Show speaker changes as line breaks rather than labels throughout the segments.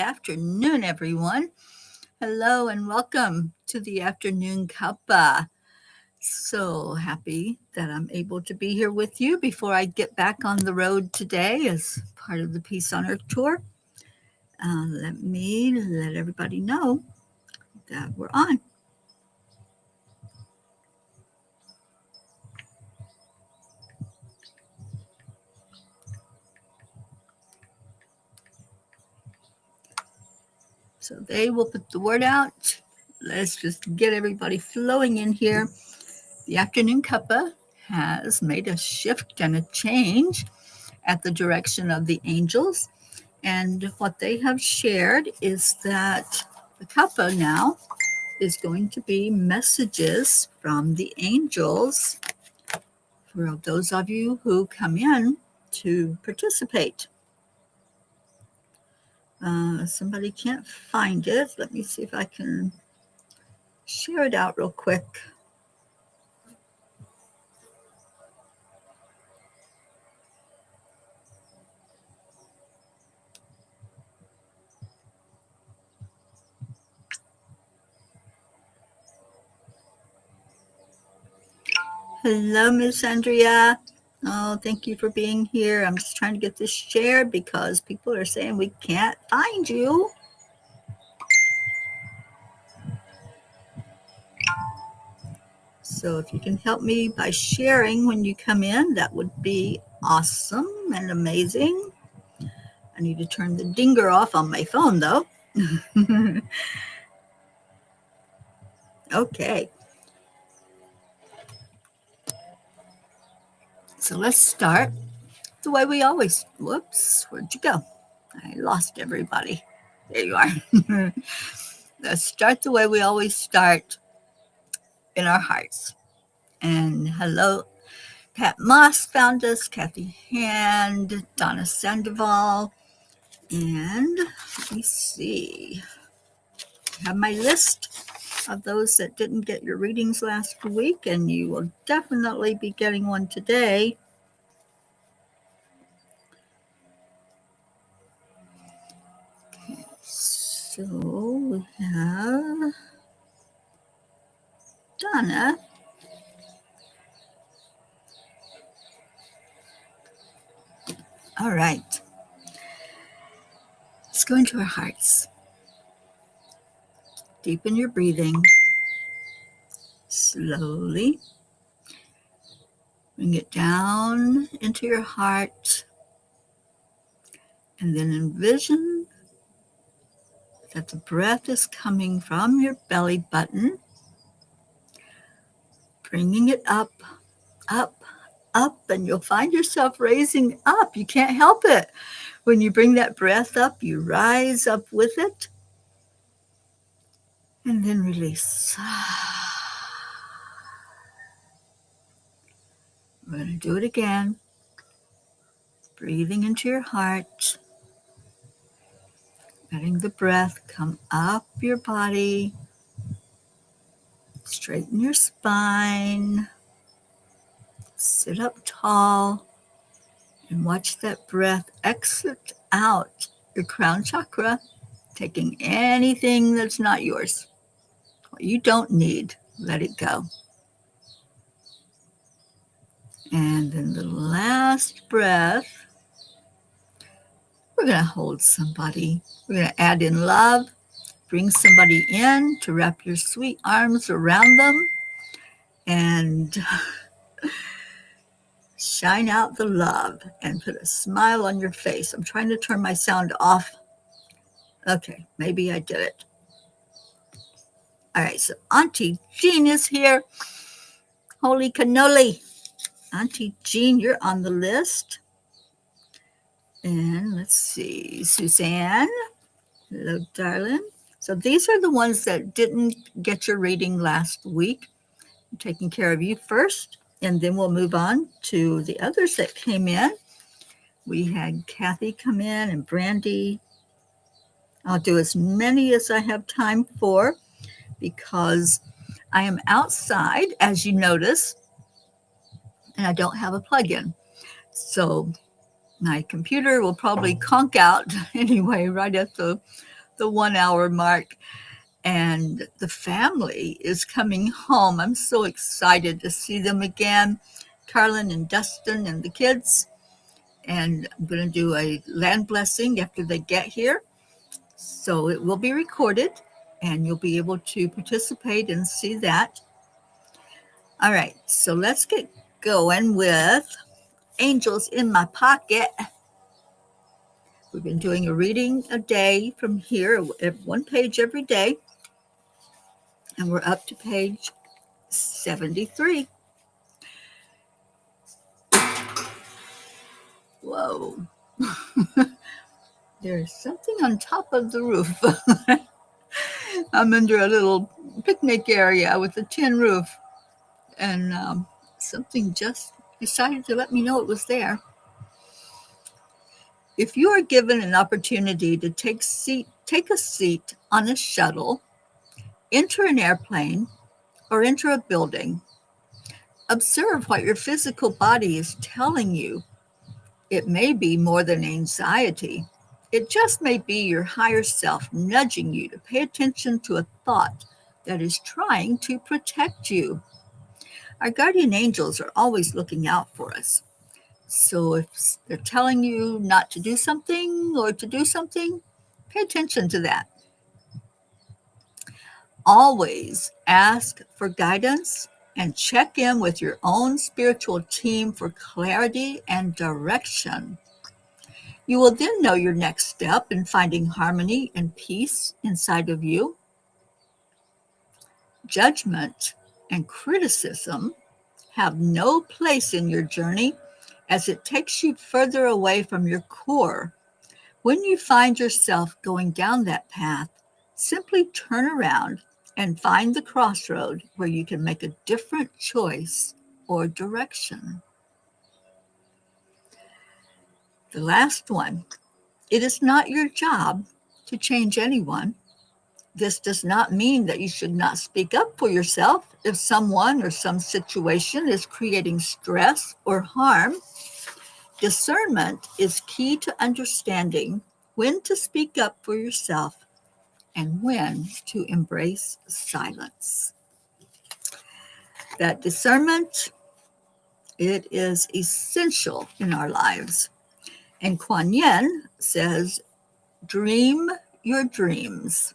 afternoon, everyone. Hello and welcome to the afternoon Cuppa. So happy that I'm able to be here with you before I get back on the road today as part of the Peace on Earth tour. Let me let everybody know that we're on. So they will put the word out. Let's just get everybody flowing in here. The afternoon Cuppa has made a shift and a change at the direction of the angels. And what they have shared is that the Cuppa now is going to be messages from the angels for those of you who come in to participate. Somebody can't find it. Let me see if I can share it out real quick. Hello, Miss Andrea. Oh, thank you for being here. I'm just trying to get this shared because people are saying we can't find you. So if you can help me by sharing when you come in, that would be awesome and amazing. I need to turn the dinger off on my phone, though. Okay. So let's start the way we always, whoops, where'd you go? I lost everybody. There you are. Let's start the way we always start in our hearts. And hello, Pat Moss found us, Kathy Hand, Donna Sandoval, and let me see. I have my list of those that didn't get your readings last week, and you will definitely be getting one today. Okay, so we have Donna. All right. Let's go into our hearts. Deepen your breathing. Slowly. Bring it down into your heart. And then envision that the breath is coming from your belly button, bringing it up, up, up, and you'll find yourself raising up. You can't help it. When you bring that breath up, you rise up with it, and then release. We're going to do it again. Breathing into your heart, letting the breath come up your body, straighten your spine, sit up tall, and watch that breath exit out your crown chakra, taking anything that's not yours. What you don't need, let it go. And then the last breath, we're going to hold somebody. We're going to add in love, bring somebody in to wrap your sweet arms around them, and shine out the love and put a smile on your face. I'm trying to turn my sound off. Okay, maybe I did it. All right, so Auntie Jean is here. Holy cannoli. Auntie Jean, you're on the list. And let's see, Suzanne. Hello, darling. So these are the ones that didn't get your reading last week. I'm taking care of you first, and then we'll move on to the others that came in. We had Kathy come in and Brandy. I'll do as many as I have time for because I am outside, as you notice, and I don't have a plug-in. So my computer will probably conk out anyway right at the the 1 hour mark, and the family is coming home. I'm so excited to see them again, Carlin and Dustin and the kids. And I'm going to do a land blessing after they get here. So it will be recorded, and you'll be able to participate and see that. All right, so let's get going with Angels in My Pocket. We've been doing a reading a day from here, one page every day, and we're up to page 73. Whoa. There's something on top of the roof. I'm under a little picnic area with a tin roof, and something just decided to let me know it was there. If you are given an opportunity to take a seat on a shuttle, enter an airplane, or enter a building, observe what your physical body is telling you. It may be more than anxiety. It just may be your higher self nudging you to pay attention to a thought that is trying to protect you. Our guardian angels are always looking out for us. So if they're telling you not to do something or to do something, pay attention to that. Always ask for guidance and check in with your own spiritual team for clarity and direction. You will then know your next step in finding harmony and peace inside of you. Judgment and criticism have no place in your journey as it takes you further away from your core. When you find yourself going down that path, simply turn around and find the crossroad where you can make a different choice or direction. The last one, it is not your job to change anyone. This does not mean that you should not speak up for yourself if someone or some situation is creating stress or harm. Discernment is key to understanding when to speak up for yourself and when to embrace silence. That discernment, it is essential in our lives. And Kuan Yin says, dream your dreams.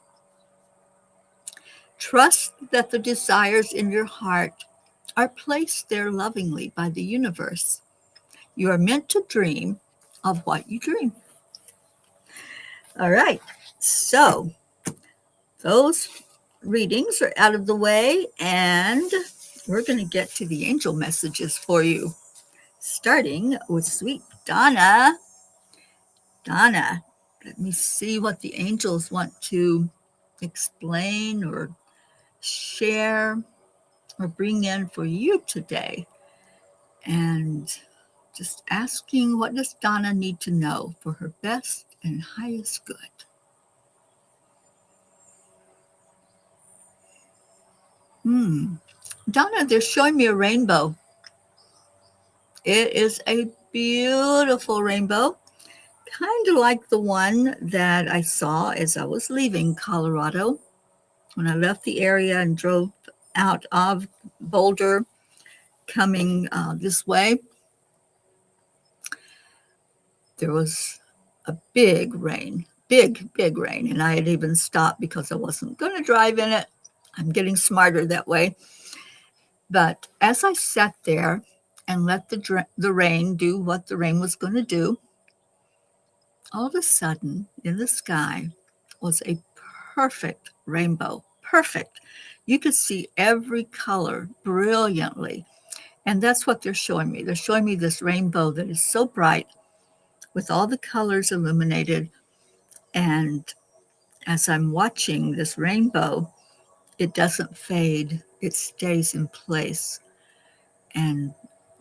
Trust that the desires in your heart are placed there lovingly by the universe. You are meant to dream of what you dream. All right, so those readings are out of the way, and we're going to get to the angel messages for you, starting with sweet Donna. Donna, let me see what the angels want to explain or share or bring in for you today. And just asking, what does Donna need to know for her best and highest good? Donna, they're showing me a rainbow. It is a beautiful rainbow, kind of like the one that I saw as I was leaving Colorado. When I left the area and drove out of Boulder, coming this way, there was a big rain, big rain. And I had even stopped because I wasn't going to drive in it. I'm getting smarter that way. But as I sat there and let the rain do what the rain was going to do, all of a sudden in the sky was a perfect rainbow. Perfect. You could see every color brilliantly. And that's what they're showing me. They're showing me this rainbow that is so bright with all the colors illuminated. And as I'm watching this rainbow, it doesn't fade, it stays in place. And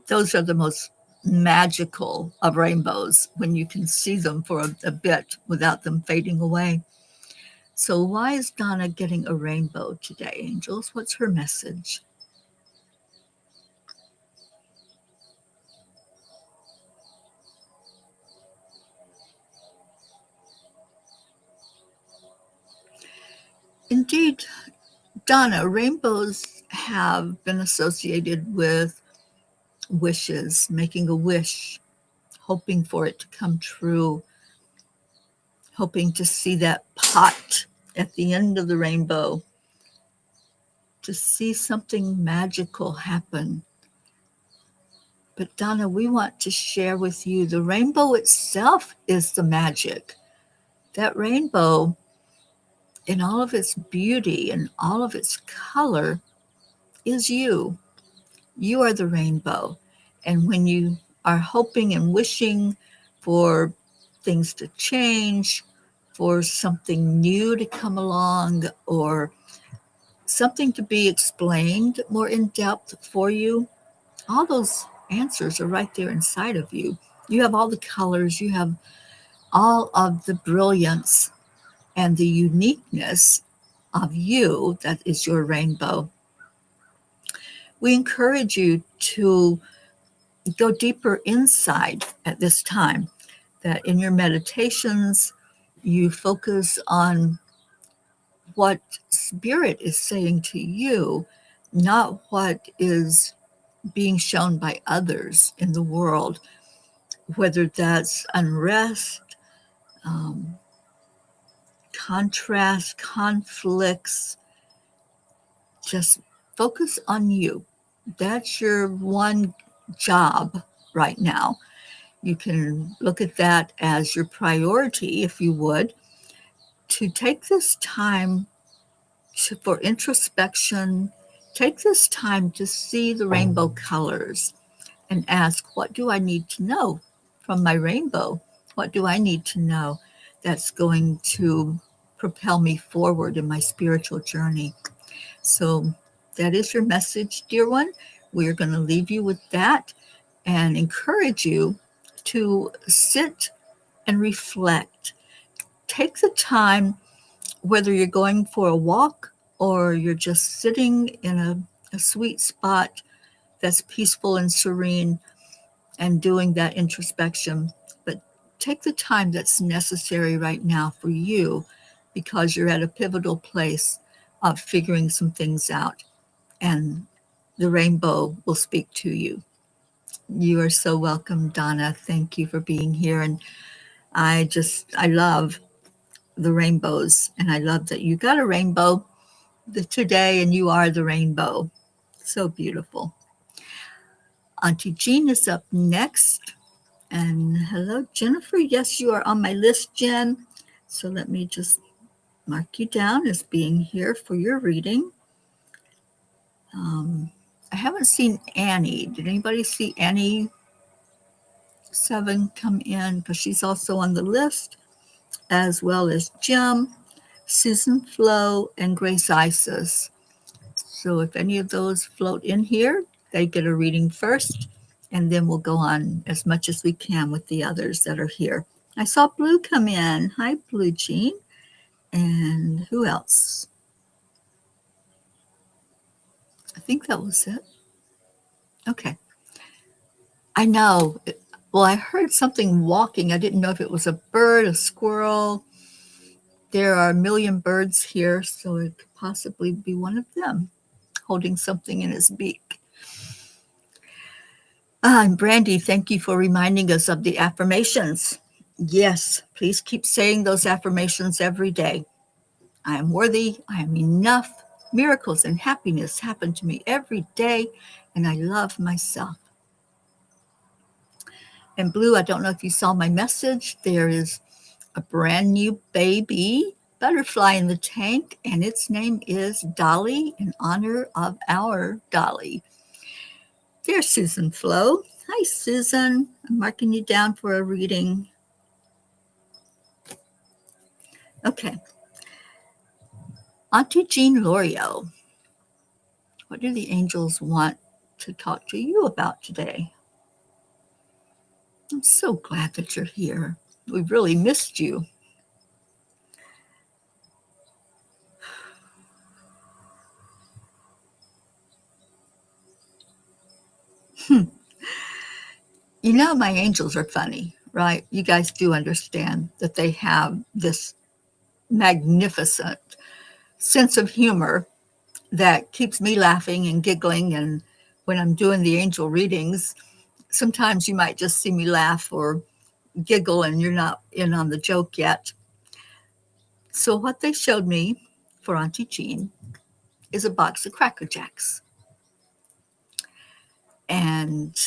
those are the most magical of rainbows, when you can see them for a bit without them fading away. So why is Donna getting a rainbow today, angels? What's her message? Indeed, Donna, rainbows have been associated with wishes, making a wish, hoping for it to come true, hoping to see that pot at the end of the rainbow, to see something magical happen. But Donna, we want to share with you the rainbow itself is the magic. That rainbow, in all of its beauty and all of its color, is you. You are the rainbow. And when you are hoping and wishing for things to change, for something new to come along, or something to be explained more in depth for you, all those answers are right there inside of you. You have all the colors, you have all of the brilliance and the uniqueness of you that is your rainbow. We encourage you to go deeper inside at this time, that in your meditations, you focus on what spirit is saying to you, not what is being shown by others in the world, whether that's unrest, um, contrast, conflicts. Just focus on you. That's your one job right now. You can look at that as your priority, if you would, to take this time for introspection. Take this time to see the rainbow colors and ask, what do I need to know from my rainbow? What do I need to know that's going to propel me forward in my spiritual journey? So that is your message, dear one. We're going to leave you with that and encourage you to sit and reflect. Take the time, whether you're going for a walk or you're just sitting in a sweet spot that's peaceful and serene and doing that introspection. But take the time that's necessary right now for you, because you're at a pivotal place of figuring some things out, and the rainbow will speak to you. You are so welcome, Donna. Thank you for being here. And I love the rainbows, and I love that you got a rainbow today and you are the rainbow. So beautiful. Auntie Jean is up next. And hello, Jennifer. Yes, you are on my list, Jen. So let me just mark you down as being here for your reading. I haven't seen Annie. Did anybody see Annie 7 come in? Because she's also on the list, as well as Jim, Susan Flo, and Grace Isis. So if any of those float in here, they get a reading first, and then we'll go on as much as we can with the others that are here. I saw Blue come in. Hi, Blue Jean. And who else? I think that was it. Okay. I know. Well, I heard something walking. I didn't know if it was a bird, a squirrel. There are a million birds here, so it could possibly be one of them holding something in his beak. And Brandy, thank you for reminding us of the affirmations. Yes, please keep saying those affirmations every day. I am worthy. I am enough. Miracles and happiness happen to me every day, and I love myself. And Blue, I don't know if you saw my message. There is a brand new baby butterfly in the tank, and its name is Dolly, in honor of our Dolly. There's Susan Flo. Hi, Susan. I'm marking you down for a reading. Okay. Auntie Jean L'Oreal, what do the angels want to talk to you about today? I'm so glad that you're here. We've really missed you. You know, my angels are funny, right? You guys do understand that they have this magnificent sense of humor that keeps me laughing and giggling. And when I'm doing the angel readings, sometimes you might just see me laugh or giggle and you're not in on the joke yet. So what they showed me for Auntie Jean is a box of Cracker Jacks. And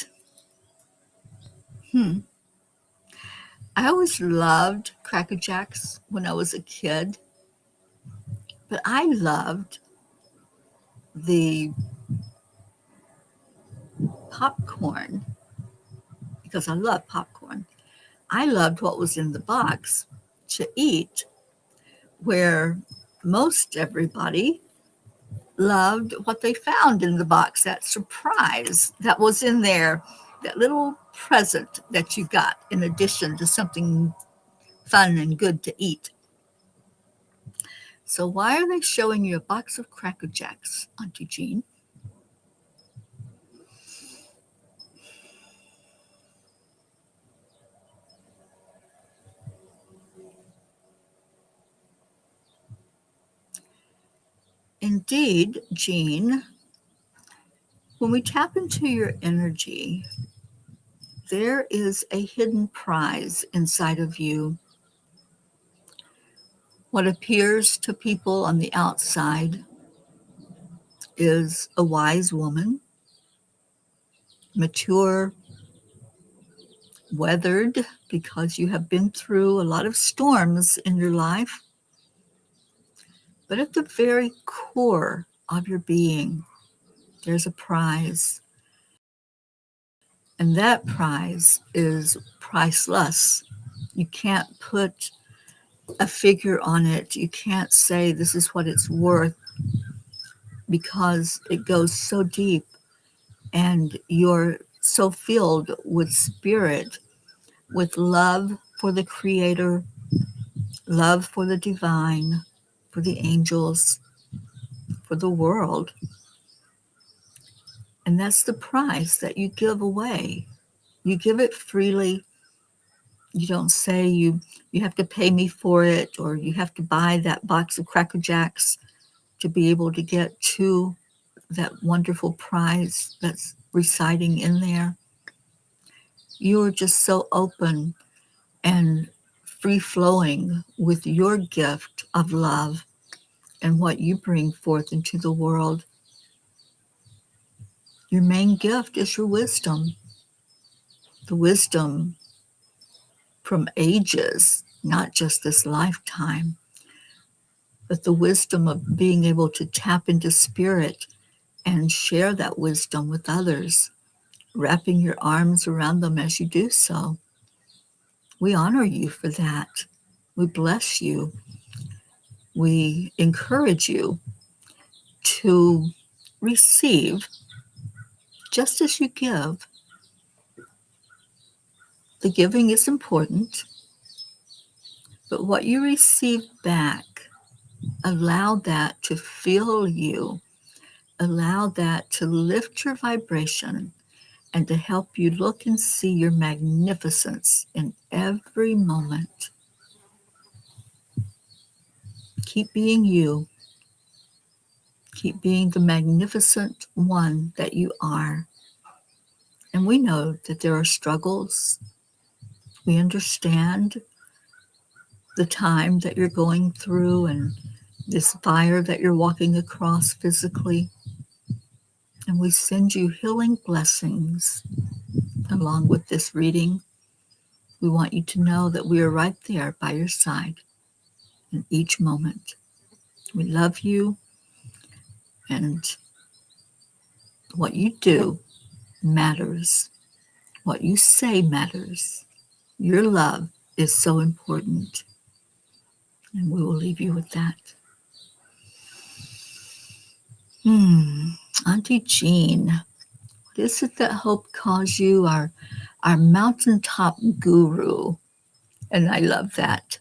I always loved Cracker Jacks when I was a kid, but I loved the popcorn because I love popcorn. I loved what was in the box to eat, where most everybody loved what they found in the box, that surprise that was in there, that little present that you got in addition to something fun and good to eat. So why are they showing you a box of Cracker Jacks, Auntie Jean? Indeed, Jean, when we tap into your energy, there is a hidden prize inside of you. What appears to people on the outside is a wise woman, mature, weathered, because you have been through a lot of storms in your life. But at the very core of your being, there's a prize. And that prize is priceless. You can't put a figure on it. You can't say this is what it's worth because it goes so deep and you're so filled with spirit, with love for the Creator, love for the divine, for the angels, for the world. And that's the price that you give away. You give it freely. You don't say you have to pay me for it or you have to buy that box of Cracker Jacks to be able to get to that wonderful prize that's residing in there. You're just so open and free flowing with your gift of love and what you bring forth into the world. Your main gift is your wisdom, the wisdom from ages, not just this lifetime, but the wisdom of being able to tap into spirit and share that wisdom with others, wrapping your arms around them as you do so. We honor you for that. We bless you. We encourage you to receive just as you give. The giving is important, but what you receive back, allow that to fill you, allow that to lift your vibration and to help you look and see your magnificence in every moment. Keep being you. Keep being the magnificent one that you are. And we know that there are struggles. We understand the time that you're going through and this fire that you're walking across physically. And we send you healing blessings along with this reading. We want you to know that we are right there by your side in each moment. We love you, and what you do matters. What you say matters. Your love is so important. And we will leave you with that. Auntie Jean, what is it that Hope calls you? Our mountaintop guru. And I love that.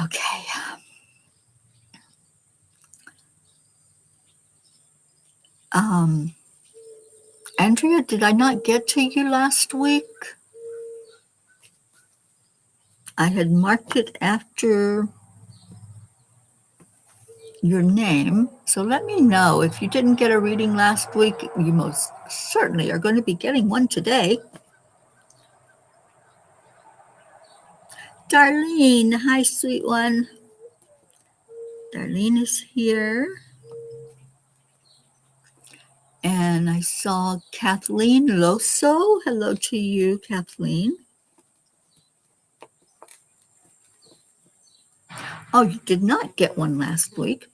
Okay. Andrea, did I not get to you last week? I had marked it after your name. So let me know if you didn't get a reading last week. You most certainly are going to be getting one today. Darlene, hi, sweet one. Darlene is here. And I saw Kathleen Loso. Hello to you, Kathleen. Oh, you did not get one last week.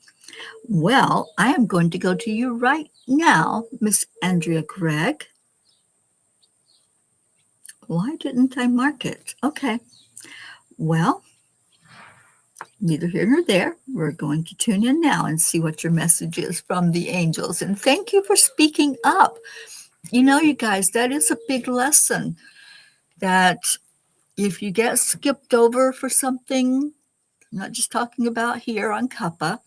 Well, I am going to go to you right now, Miss Andrea Gregg. Why didn't I mark it? Okay. Well, neither here nor there. We're going to tune in now and see what your message is from the angels. And thank you for speaking up. You know, you guys, that is a big lesson that if you get skipped over for something, I'm not just talking about here on Cuppa,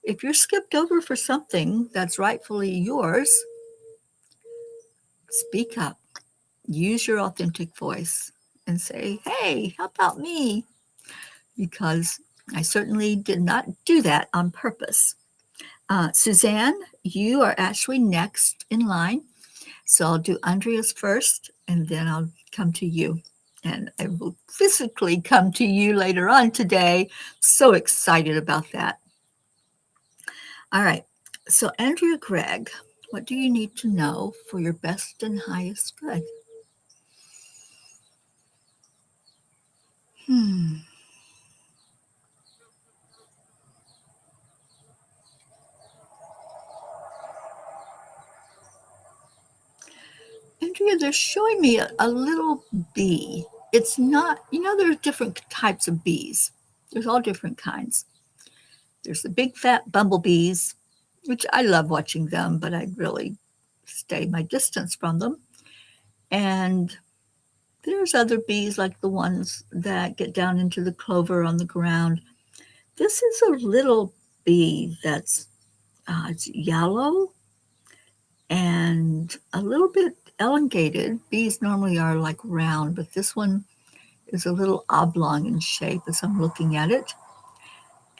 if you're skipped over for something that's rightfully yours, speak up. Use your authentic voice and say, hey, how about me? Because I certainly did not do that on purpose. Suzanne, you are actually next in line. So I'll do Andrea's first, and then I'll come to you. And I will physically come to you later on today. So excited about that. All right. So, Andrea Gregg, what do you need to know for your best and highest good? Andrea, they're showing me a little bee. It's not, you know, there's different types of bees. There's all different kinds. There's the big fat bumblebees, which I love watching them, but I really stay my distance from them. And there's other bees like the ones that get down into the clover on the ground. This is a little bee that's it's yellow and a little bit elongated. Bees normally are like round, but this one is a little oblong in shape as I'm looking at it.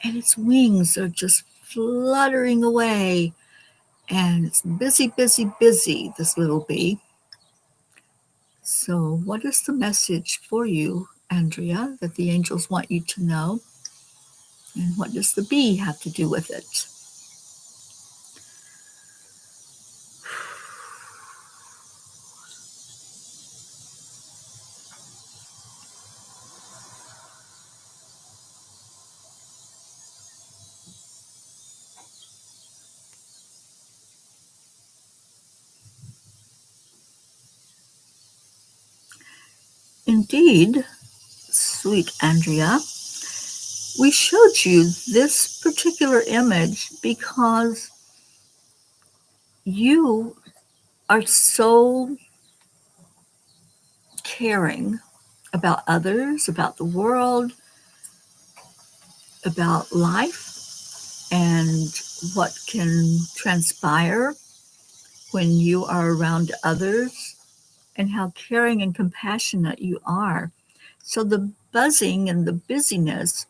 And its wings are just fluttering away. And it's busy, busy, busy, this little bee. So, what is the message for you, Andrea, that the angels want you to know? And what does the bee have to do with it? Indeed, sweet Andrea, we showed you this particular image because you are so caring about others, about the world, about life, and what can transpire when you are around others, and how caring and compassionate you are. So the buzzing and the busyness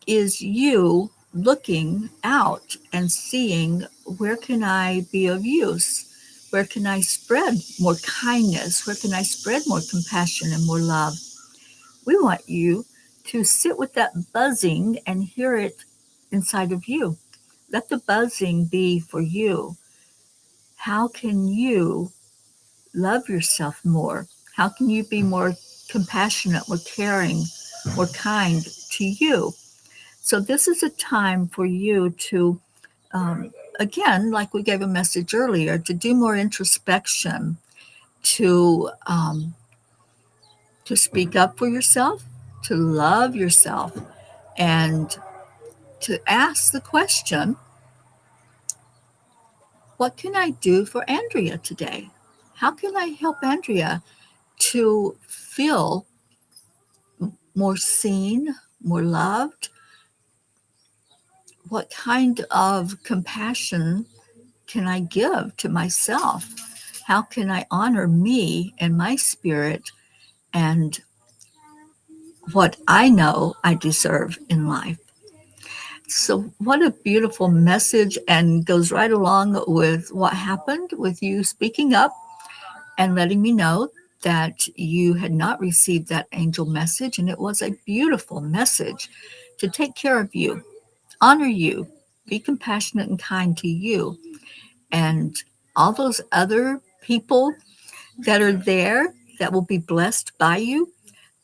is you looking out and seeing, where can I be of use? Where can I spread more kindness? Where can I spread more compassion and more love? We want you to sit with that buzzing and hear it inside of you. Let the buzzing be for you. How can you love yourself more? How can you be more compassionate, more caring, more kind to you? So, this is a time for you to, again, like we gave a message earlier, to do more introspection, to speak up for yourself, to love yourself, and to ask the question, what can I do for Andrea today? How can I help Andrea to feel more seen, more loved? What kind of compassion can I give to myself? How can I honor me and my spirit and what I know I deserve in life? So, what a beautiful message, and goes right along with what happened with you speaking up and letting me know that you had not received that angel message. And it was a beautiful message to take care of you, honor you, be compassionate and kind to you. And all those other people that are there that will be blessed by you,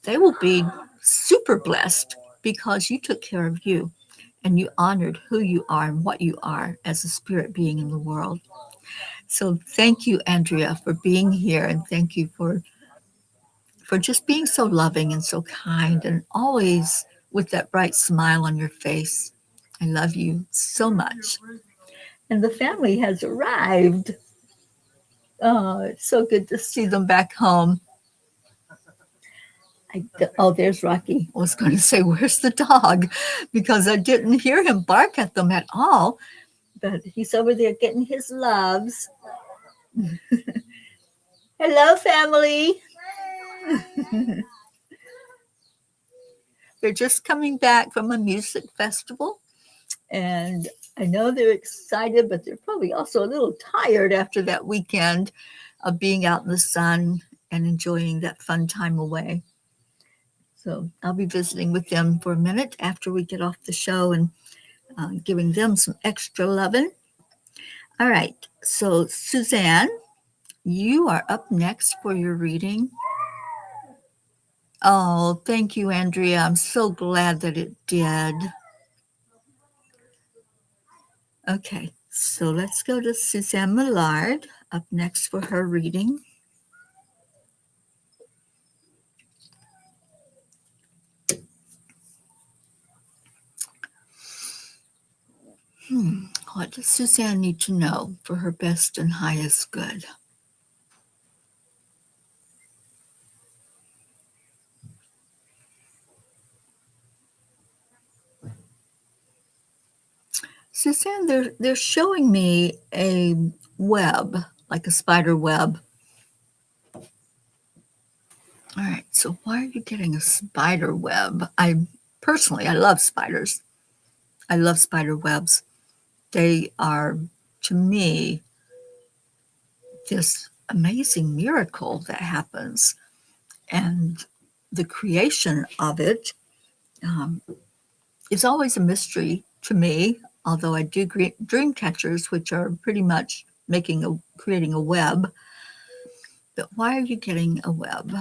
they will be super blessed because you took care of you and you honored who you are and what you are as a spirit being in the world. So thank you, Andrea, for being here, and thank you for just being so loving and so kind and always with that bright smile on your face. I love you so much. And the family has arrived. Oh, it's so good to see them back home. Oh, there's Rocky. I was going to say, where's the dog? Because I didn't hear him bark at them at all. But he's over there getting his loves. Hello, family. They're just coming back from a music festival. And I know they're excited, but they're probably also a little tired after that weekend of being out in the sun and enjoying that fun time away. So I'll be visiting with them for a minute after we get off the show and giving them some extra loving. All right. So, Suzanne, you are up next for your reading. Oh, thank you, Andrea. I'm so glad that it did. Okay, so let's go to Suzanne Millard up next for her reading. What does Suzanne need to know for her best and highest good? Suzanne, they're showing me a web, like a spider web. All right, so why are you getting a spider web? I love spiders. I love spider webs. They are, to me, this amazing miracle that happens. And the creation of it is always a mystery to me, although I do dream catchers, which are pretty much creating a web. But why are you getting a web?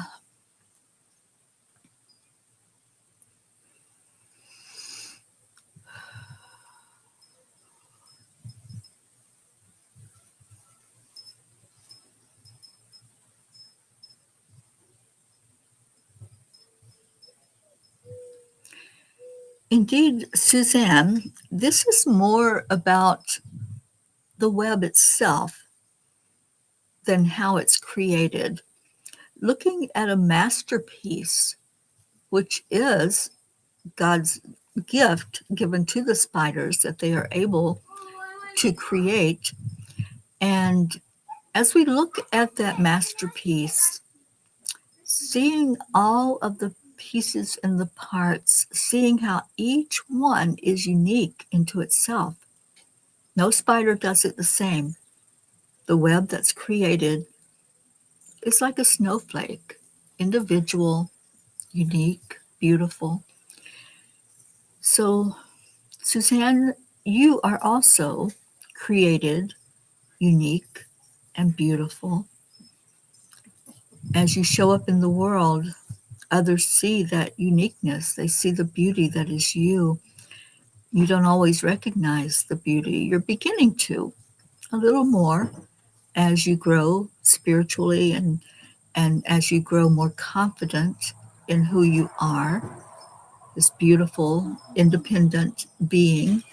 Indeed, Suzanne, this is more about the web itself than how it's created. Looking at a masterpiece, which is God's gift given to the spiders that they are able to create. And as we look at that masterpiece, seeing all of the pieces and the parts, seeing how each one is unique into itself. No spider does it the same. The web that's created is like a snowflake, individual, unique, beautiful. So, Suzanne, you are also created, unique, and beautiful. As you show up in the world, others see that uniqueness. They see the beauty that is you. You don't always recognize the beauty. You're beginning to, a little more, as you grow spiritually and as you grow more confident in who you are, this beautiful, independent being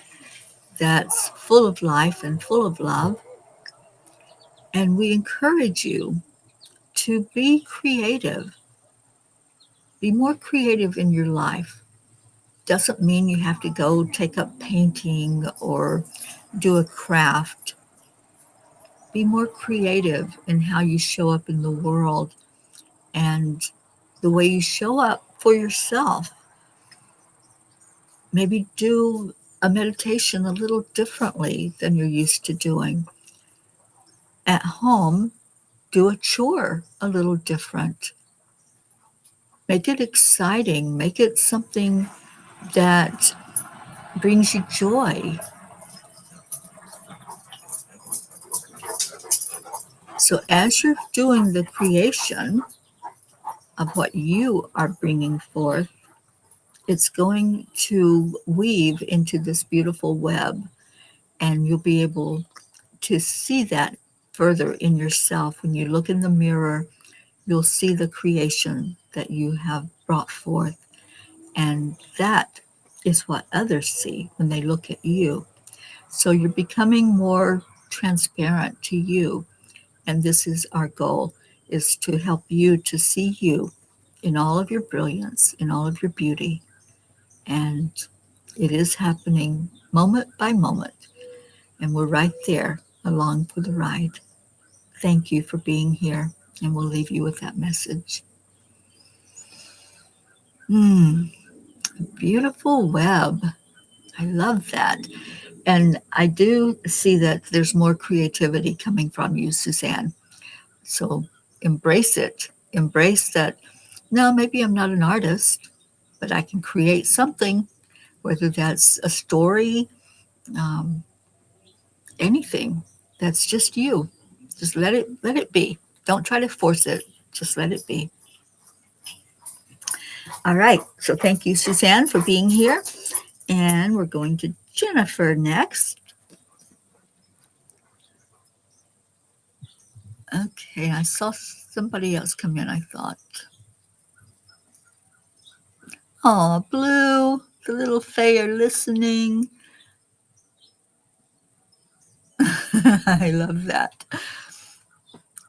that's full of life and full of love. And we encourage you to be creative, be more creative in your life. Doesn't mean you have to go take up painting or do a craft. Be more creative in how you show up in the world and the way you show up for yourself. Maybe do a meditation a little differently than you're used to doing. At home, do a chore a little different. Make it exciting. Make it something that brings you joy. So, as you're doing the creation of what you are bringing forth, it's going to weave into this beautiful web, and you'll be able to see that further in yourself. When you look in the mirror, you'll see the creation that you have brought forth. And that is what others see when they look at you. So you're becoming more transparent to you. And this is our goal, is to help you to see you in all of your brilliance, in all of your beauty. And it is happening moment by moment. And we're right there along for the ride. Thank you for being here. And we'll leave you with that message. Beautiful web. I love that. And I do see that there's more creativity coming from you, Suzanne. So embrace it. Embrace that. No, maybe I'm not an artist, but I can create something, whether that's a story, um, anything. That's just you. Just let it be. Don't try to force it. Just let it be. All right. So thank you, Suzanne, for being here. And we're going to Jennifer next. Okay, I saw somebody else come in, I thought. Oh, Blue, the little Fae are listening. I love that.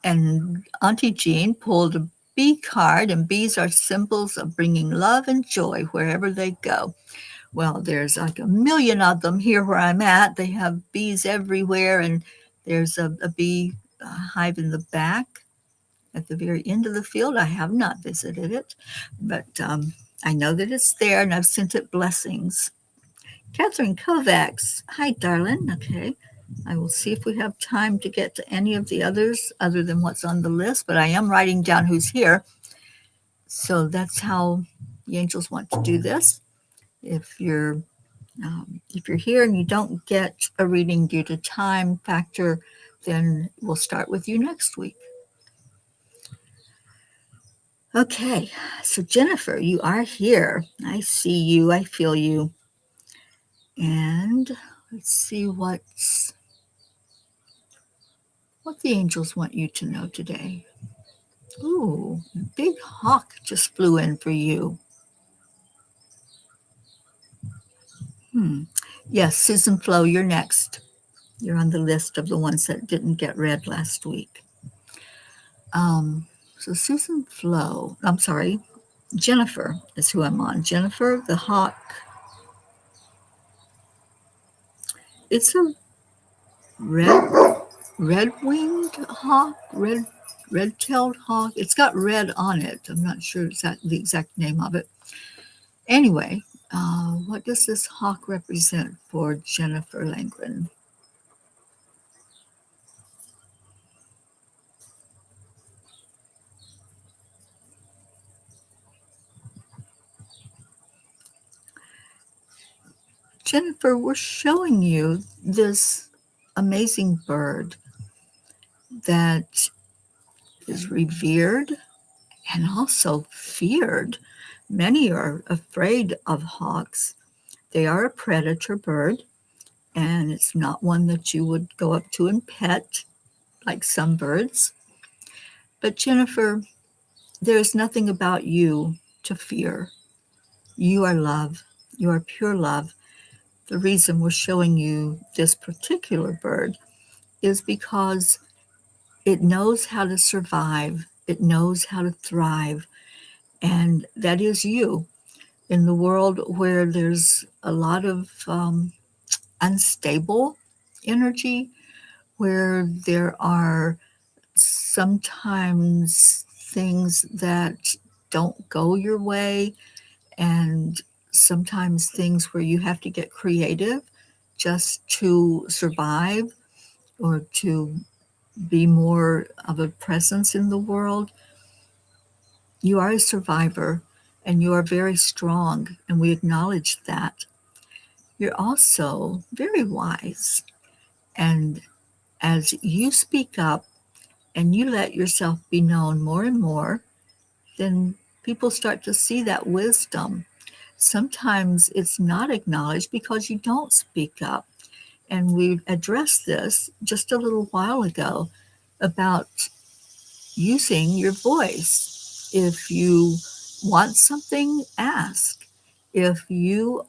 And Auntie Jean pulled a bee card, and bees are symbols of bringing love and joy wherever they go. Well, there's like a million of them here where I'm at. They have bees everywhere, and there's a bee hive in the back at the very end of the field. I have not visited it, but I know that it's there, and I've sent it blessings. Catherine Kovacs. Hi, darling. Okay. I will see if we have time to get to any of the others other than what's on the list, but I am writing down who's here. So that's how the angels want to do this. If you're here and you don't get a reading due to time factor, then we'll start with you next week. Okay, so Jennifer, you are here. I see you. I feel you. And let's see what the angels want you to know today. Ooh, a big hawk just flew in for you. Yes, Susan Flo, you're next. You're on the list of the ones that didn't get read last week. So Susan Flo, I'm sorry, Jennifer is who I'm on. Jennifer, the hawk. It's a red-winged hawk, red-tailed hawk. It's got red on it. I'm not sure the exact name of it. Anyway, what does this hawk represent for Jennifer Langren? Jennifer, we're showing you this amazing bird that is revered and also feared. Many are afraid of hawks. They are a predator bird, and it's not one that you would go up to and pet like some birds. But Jennifer, there is nothing about you to fear. You are love. You are pure love. The reason we're showing you this particular bird is because it knows how to survive. It knows how to thrive. And that is you. In the world where there's a lot of unstable energy, where there are sometimes things that don't go your way, and sometimes things where you have to get creative just to survive or to be more of a presence in the world. You are a survivor and you are very strong, and we acknowledge that. You're also very wise. And as you speak up and you let yourself be known more and more, then people start to see that wisdom. Sometimes it's not acknowledged because you don't speak up. And we addressed this just a little while ago about using your voice. If you want something, ask. If you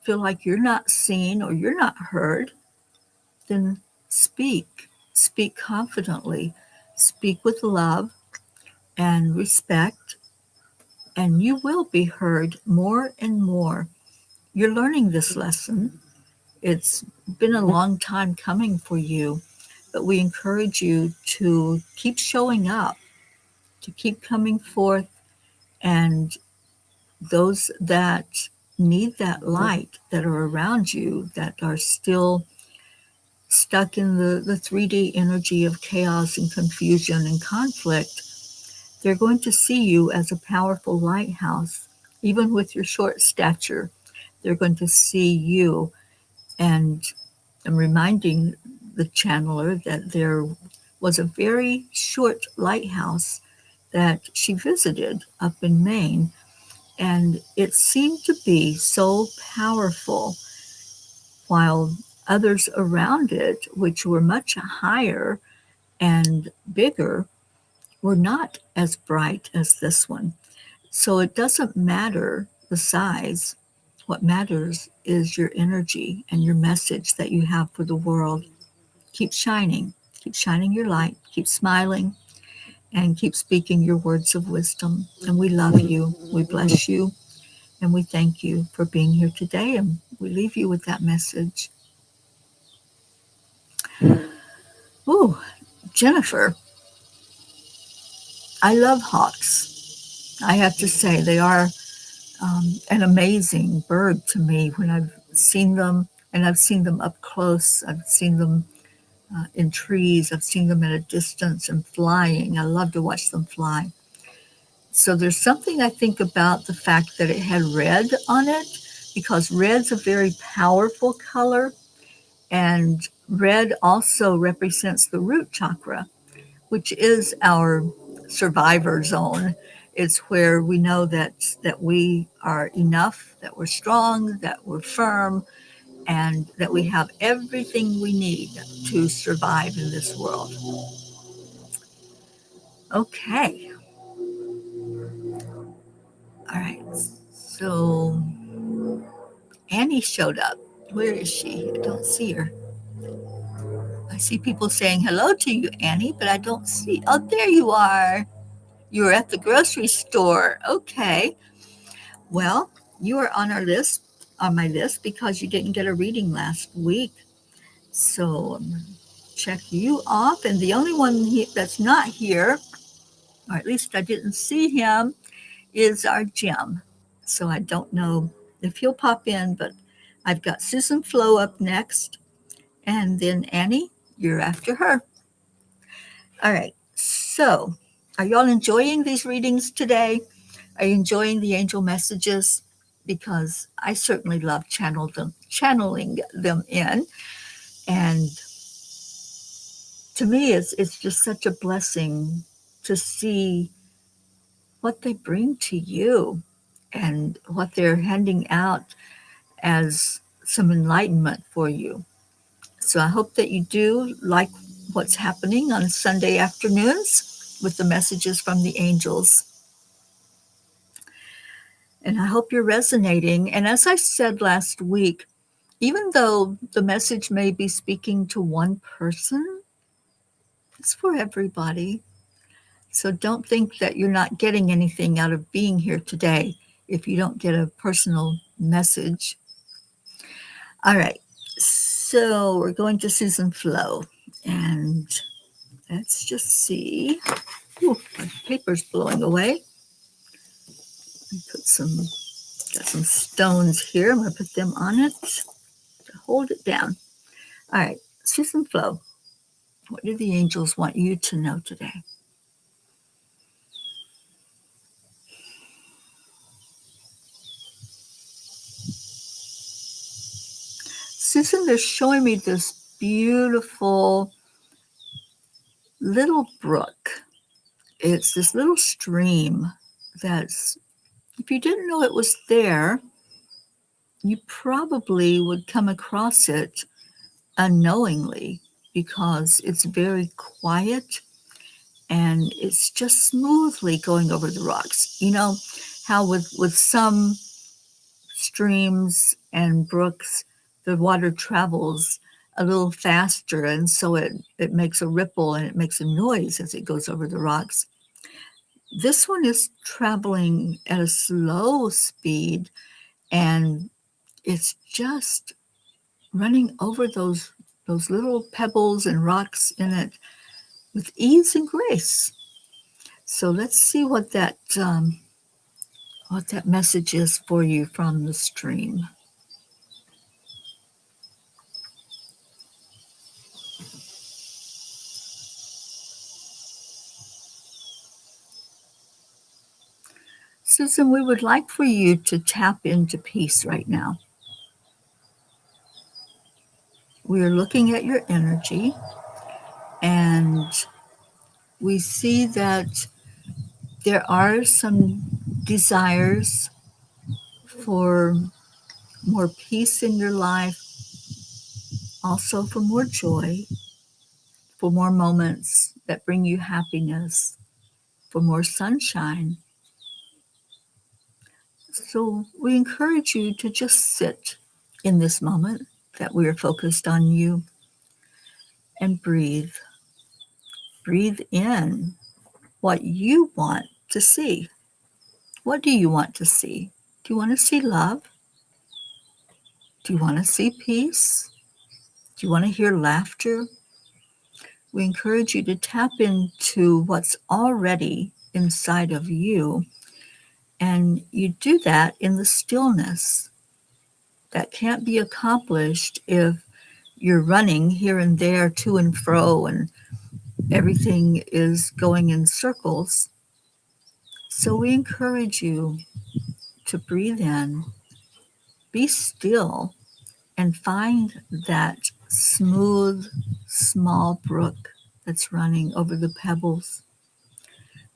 feel like you're not seen or you're not heard, then speak. Speak confidently. Speak with love and respect, and you will be heard more and more. You're learning this lesson. It's been a long time coming for you, but we encourage you to keep showing up, to keep coming forth, and those that need that light that are around you, that are still stuck in the 3D energy of chaos and confusion and conflict, they're going to see you as a powerful lighthouse. Even with your short stature, they're going to see you. And I'm reminding the channeler that there was a very short lighthouse that she visited up in Maine, and it seemed to be so powerful, while others around it, which were much higher and bigger, were not as bright as this one. So it doesn't matter the size. What matters is your energy and your message that you have for the world. Keep shining. Keep shining your light. Keep smiling and keep speaking your words of wisdom. And we love you. We bless you. And we thank you for being here today. And we leave you with that message. Oh, Jennifer, I love hawks. I have to say, they are an amazing bird to me when I've seen them, and I've seen them up close. I've seen them in trees. I've seen them at a distance and flying. I love to watch them fly. So there's something I think about the fact that it had red on it, because red's a very powerful color, and red also represents the root chakra, which is our survivor zone. It's where we know that we are enough, that we're strong, that we're firm, and that we have everything we need to survive in this world. Okay. All right. So Annie showed up. Where is she? I don't see her. I see people saying hello to you, Annie, but I don't see. Oh, there you are. You were at the grocery store. Okay. Well, you are on my list, because you didn't get a reading last week. So check you off. And the only one that's not here, or at least I didn't see him, is our Jim. So I don't know if he'll pop in, but I've got Susan Flo up next. And then Annie, you're after her. All right. So are y'all enjoying these readings today? Are you enjoying the angel messages? Because I certainly love channeling them in. And to me, it's just such a blessing to see what they bring to you and what they're handing out as some enlightenment for you. So I hope that you do like what's happening on Sunday afternoons with the messages from the angels. And I hope you're resonating. And as I said last week, even though the message may be speaking to one person, it's for everybody. So don't think that you're not getting anything out of being here today if you don't get a personal message. All right. So we're going to Susan Flo. And let's just see. Ooh, my paper's blowing away. Put some Got some stones here. I'm going to put them on it to hold it down. All right, Susan Flo, what do the angels want you to know today? Susan, they're showing me this beautiful little brook. It's this little stream that's, if you didn't know it was there, you probably would come across it unknowingly because it's very quiet and it's just smoothly going over the rocks. You know how with some streams and brooks, the water travels a little faster, and so it makes a ripple and it makes a noise as it goes over the rocks. This one is traveling at a slow speed, and it's just running over those little pebbles and rocks in it with ease and grace. So let's see what that message is for you from the stream. Susan, we would like for you to tap into peace right now. We are looking at your energy, and we see that there are some desires for more peace in your life, also for more joy, for more moments that bring you happiness, for more sunshine. So we encourage you to just sit in this moment that we are focused on you and breathe. Breathe in what you want to see. What do you want to see? Do you want to see love? Do you want to see peace? Do you want to hear laughter? We encourage you to tap into what's already inside of you, and you do that in the stillness. That can't be accomplished if you're running here and there to and fro and everything is going in circles. So we encourage you to breathe in, be still, and find that smooth, small brook that's running over the pebbles.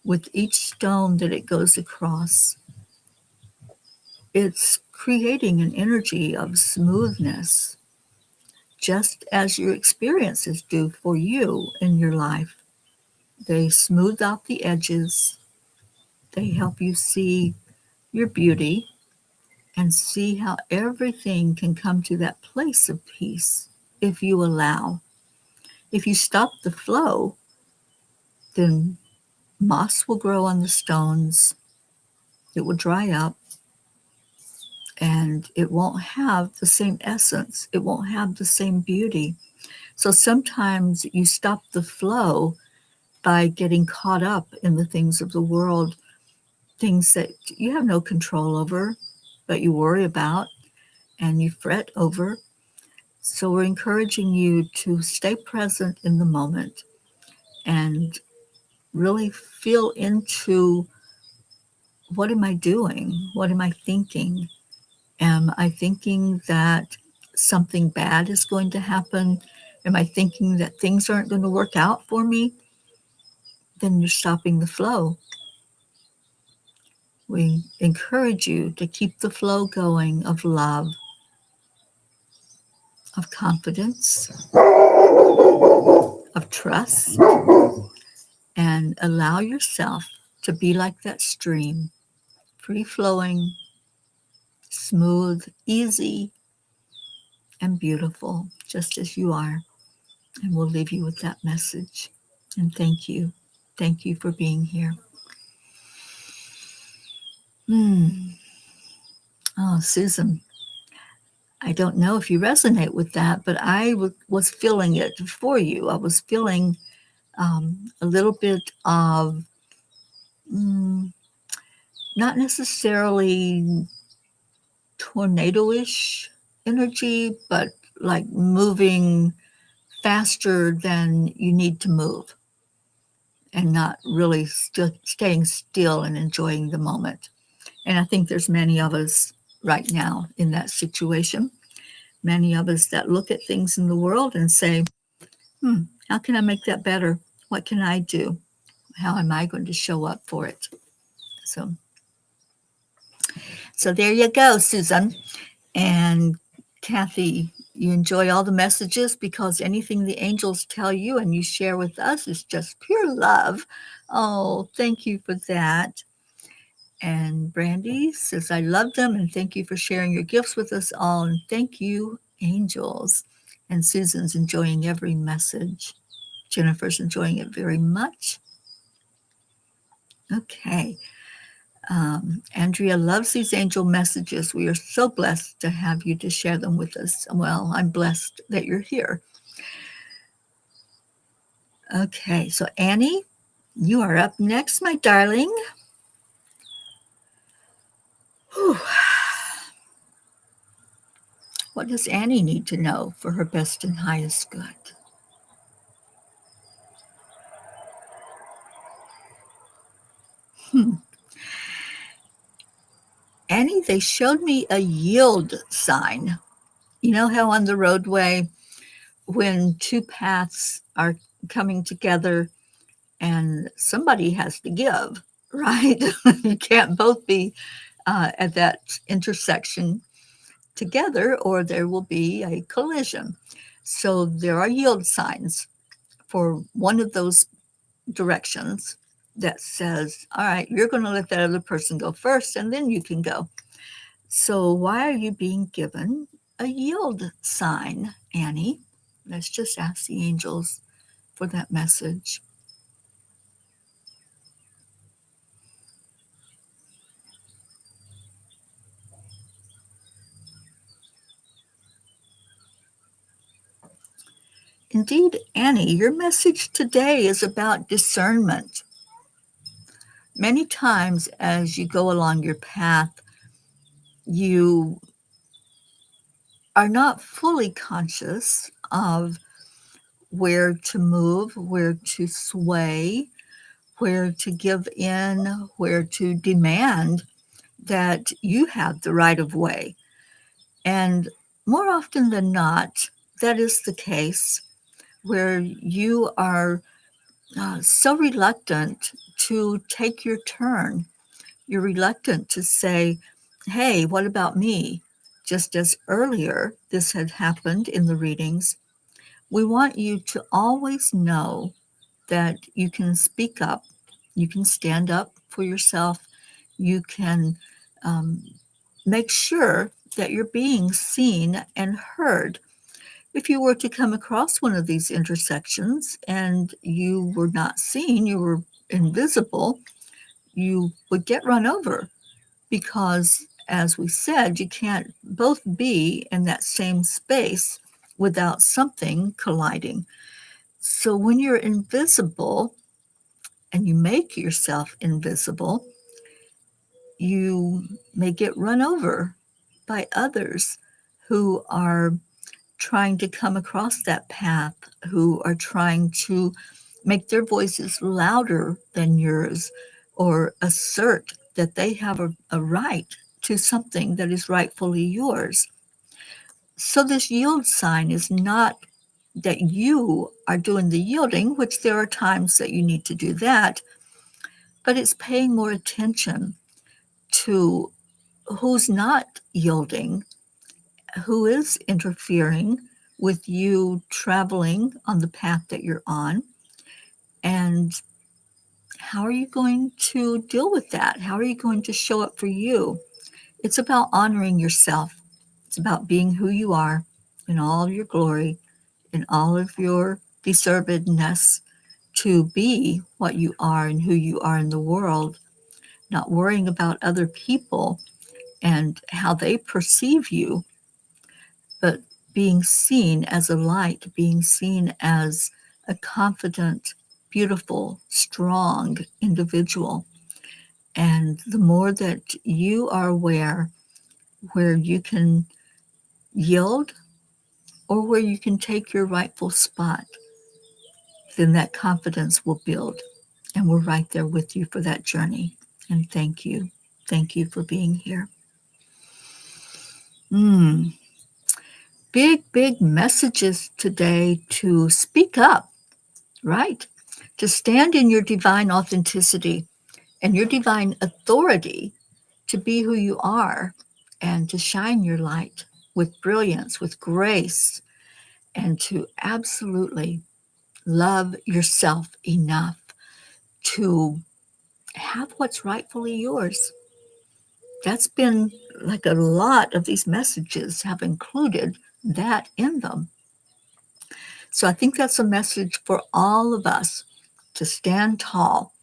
With each stone that it goes across, it's creating an energy of smoothness, just as your experiences do for you in your life. They smooth out the edges, they help you see your beauty and see how everything can come to that place of peace if you allow. If you stop the flow, then moss will grow on the stones, it will dry up, and it won't have the same essence. It won't have the same beauty. So sometimes you stop the flow by getting caught up in the things of the world, things that you have no control over, but you worry about and you fret over. So we're encouraging you to stay present in the moment and really feel into, what am I doing? What am I thinking? Am I thinking that something bad is going to happen? Am I thinking that things aren't going to work out for me? Then you're stopping the flow. We encourage you to keep the flow going of love, of confidence, of trust, and allow yourself to be like that stream, free flowing, smooth, easy, and beautiful, just as you are. And we'll leave you with that message. And thank you. Thank you for being here. Oh, Susan, I don't know if you resonate with that, but I was feeling it for you. I was feeling a little bit of not necessarily tornado-ish energy, but like moving faster than you need to move and not really staying still and enjoying the moment. And I think there's many of us right now in that situation. Many of us that look at things in the world and say, how can I make that better? What can I do? How am I going to show up for it? So, so there you go, Susan. And Kathy, you enjoy all the messages because anything the angels tell you and you share with us is just pure love. Oh, thank you for that. And Brandy says, I love them and thank you for sharing your gifts with us all. And thank you, angels. And Susan's enjoying every message. Jennifer's enjoying it very much. Okay. Andrea loves these angel messages. We are so blessed to have you to share them with us. Well, I'm blessed that you're here. Okay, so Annie, you are up next, my darling. Whew. What does Annie need to know for her best and highest good? Annie, they showed me a yield sign. You know how on the roadway, when two paths are coming together and somebody has to give, right? You can't both be at that intersection together or there will be a collision. So there are yield signs for one of those directions that says, all right, you're going to let that other person go first and then you can go. So why are you being given a yield sign, Annie? Let's just ask the angels for that message. Indeed, Annie, your message today is about discernment. Many times as you go along your path, you are not fully conscious of where to move, where to sway, where to give in, where to demand that you have the right of way. And more often than not, that is the case where you are so reluctant to take your turn. You're reluctant to say, hey, what about me? Just as earlier this had happened in the readings, we want you to always know that you can speak up, you can stand up for yourself, you can make sure that you're being seen and heard. If you were to come across one of these intersections and you were not seen, you were invisible, you would get run over because, as we said, you can't both be in that same space without something colliding. So when you're invisible and you make yourself invisible, you may get run over by others who are trying to come across that path, who are trying to make their voices louder than yours or assert that they have a right to something that is rightfully yours. So this yield sign is not that you are doing the yielding, which there are times that you need to do that, but it's paying more attention to who's not yielding, who is interfering with you traveling on the path that you're on, and how are you going to deal with that? How are you going to show up for you? It's about honoring yourself. It's about being who you are in all of your glory, in all of your deservedness to be what you are and who you are in the world, not worrying about other people and how they perceive you, but being seen as a light, being seen as a confident, beautiful, strong individual. And the more that you are aware where you can yield or where you can take your rightful spot, then that confidence will build. And we're right there with you for that journey. And thank you. Thank you for being here. Big messages today to speak up, right? To stand in your divine authenticity and your divine authority, to be who you are and to shine your light with brilliance, with grace, and to absolutely love yourself enough to have what's rightfully yours. That's been like a lot of these messages have included that in them. So I think that's a message for all of us to stand tall.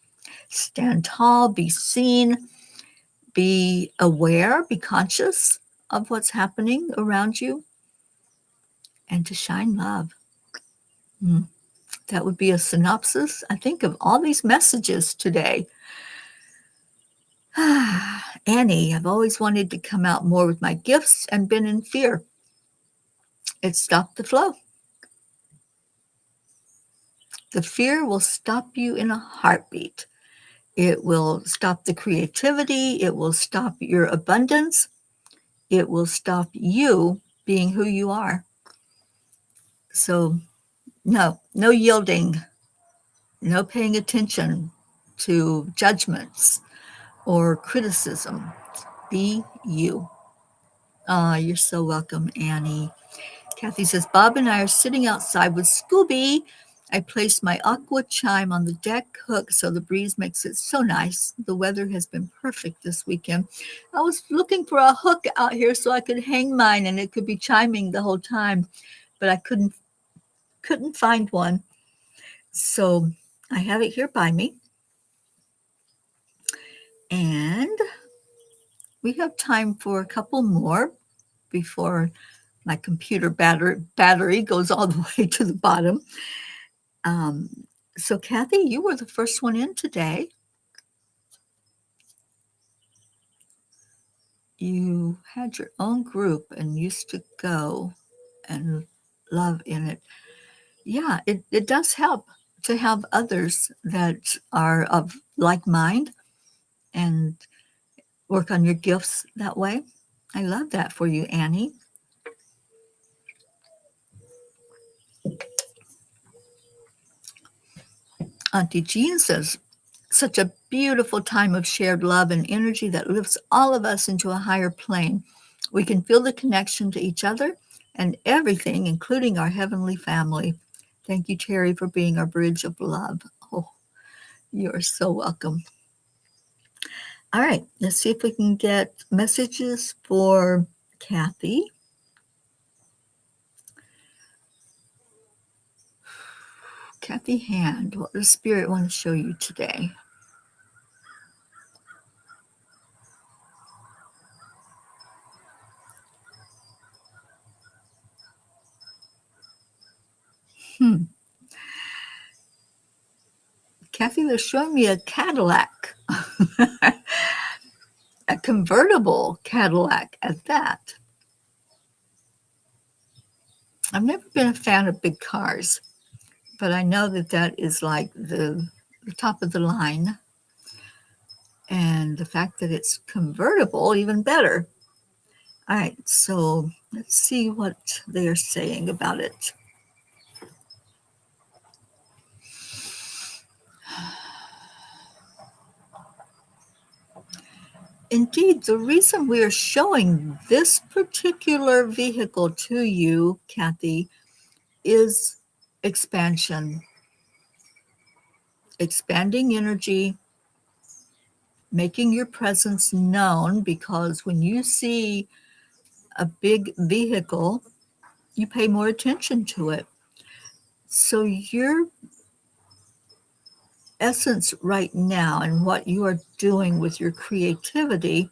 Stand tall, be seen, be aware, be conscious of what's happening around you, and to shine love. That would be a synopsis, I think, of all these messages today. Annie, I've always wanted to come out more with my gifts and been in fear. It stopped the flow. The fear will stop you in a heartbeat. It will stop the creativity. It will stop your abundance. It will stop you being who you are. So no yielding, no paying attention to judgments or criticism. Be you. You're so welcome, Annie. Kathy says, Bob and I are sitting outside with Scooby. I placed my aqua chime on the deck hook so the breeze makes it so nice. The weather has been perfect this weekend. I was looking for a hook out here so I could hang mine and it could be chiming the whole time, but I couldn't find one. So I have it here by me. And we have time for a couple more before my computer battery goes all the way to the bottom. So Kathy, you were the first one in today. You had your own group and used to go and love in it. Yeah, it does help to have others that are of like mind and work on your gifts that way. I love that for you, Annie. Auntie Jean says, such a beautiful time of shared love and energy that lifts all of us into a higher plane. We can feel the connection to each other and everything, including our heavenly family. Thank you, Terry, for being our bridge of love. Oh, you're so welcome. All right, let's see if we can get messages for Kathy. Kathy Hand, what does Spirit want to show you today? Kathy, they're showing me a Cadillac, a convertible Cadillac at that. I've never been a fan of big cars, but I know that that is like the top of the line. And the fact that it's convertible, even better. All right, so let's see what they're saying about it. Indeed, the reason we are showing this particular vehicle to you, Kathy, is expansion. Expanding energy, making your presence known, because when you see a big vehicle, you pay more attention to it. So your essence right now and what you are doing with your creativity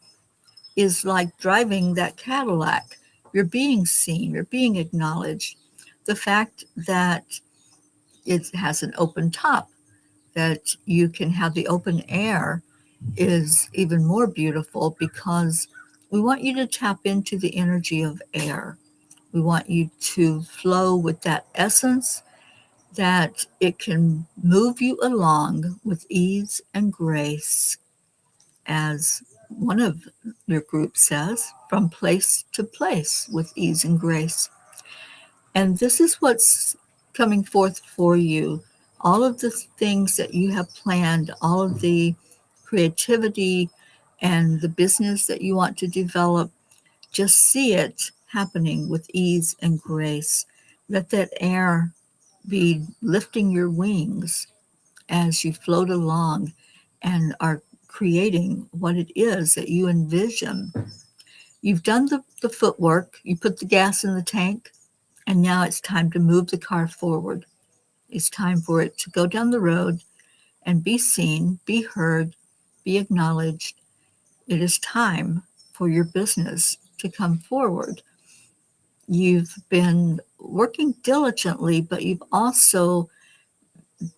is like driving that Cadillac. You're being seen, you're being acknowledged. The fact that it has an open top, that you can have the open air is even more beautiful because we want you to tap into the energy of air. We want you to flow with that essence, that it can move you along with ease and grace, as one of your group says, from place to place with ease and grace. And this is what's coming forth for you. All of the things that you have planned, all of the creativity and the business that you want to develop, just see it happening with ease and grace. Let that air be lifting your wings as you float along and are creating what it is that you envision. You've done the footwork, you put the gas in the tank, and now it's time to move the car forward. It's time for it to go down the road and be seen, be heard, be acknowledged. It is time for your business to come forward. You've been working diligently, but you've also